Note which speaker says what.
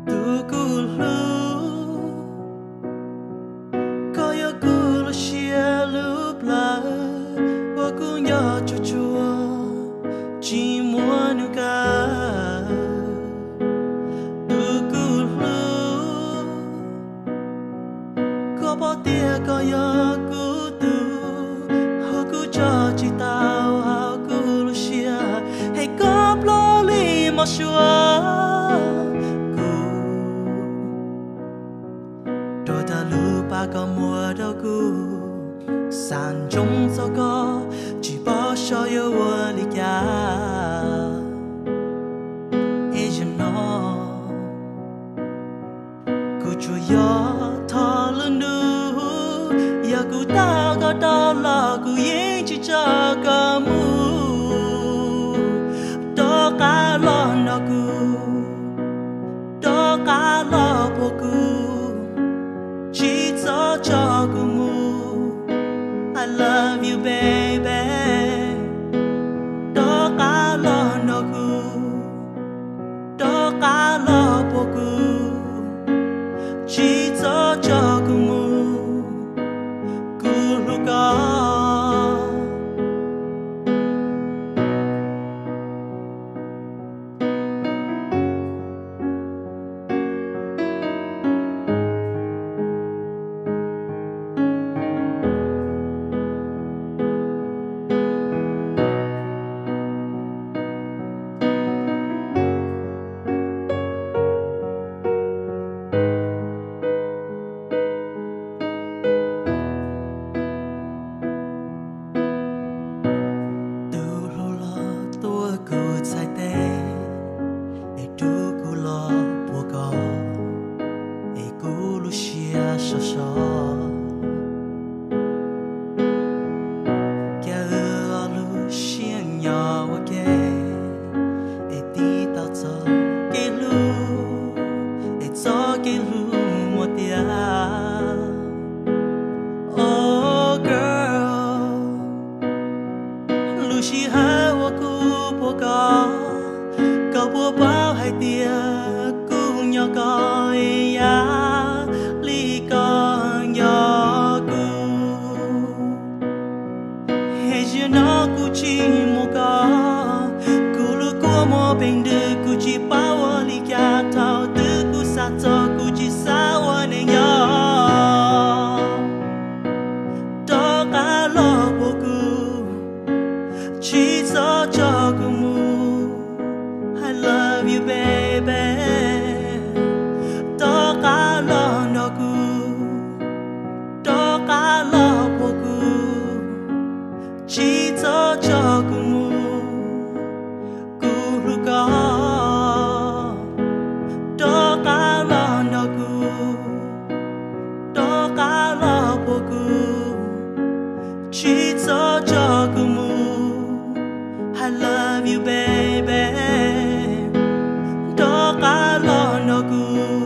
Speaker 1: Tukulu Kaya kulu shia lupla Waku nyo chuchua Chi mua nuka Tukulu Ko po tia kaya kutu Hoku cho chi tao hao kulu shia Hey ko plo li mo shua có mùa đâu cu sàn trong gió có chỉ bỏ cho yêu li cha Asian no cu chu yo thọ luôn nu ya cu ta có đó là cu yên chỉ cho cả mu đó cả lo nó cu đó cả lo bộ cu I love you, baby. Do ka lo no ku, do ka lo po ku, chỉ cho ku mu, ku lu ka. Oh girl, Lucy hai wa ku po ka, ka po bao hai tia ku nhỏ ka ya li ka nhỏ ku, hey you know ku chi mo ka, ku lu ku mo beng de ku chi bao li ka tao de ku sa cho ku chi sa wa ne ya. I love you, baby. Do ka lo no ku, do ka lo po ku, chỉ cho ku mu, ku lu ka. Do ka lo no ku, do ka lo po ku, chỉ cho ku mu. I love you, baby. Do ka lo no ku.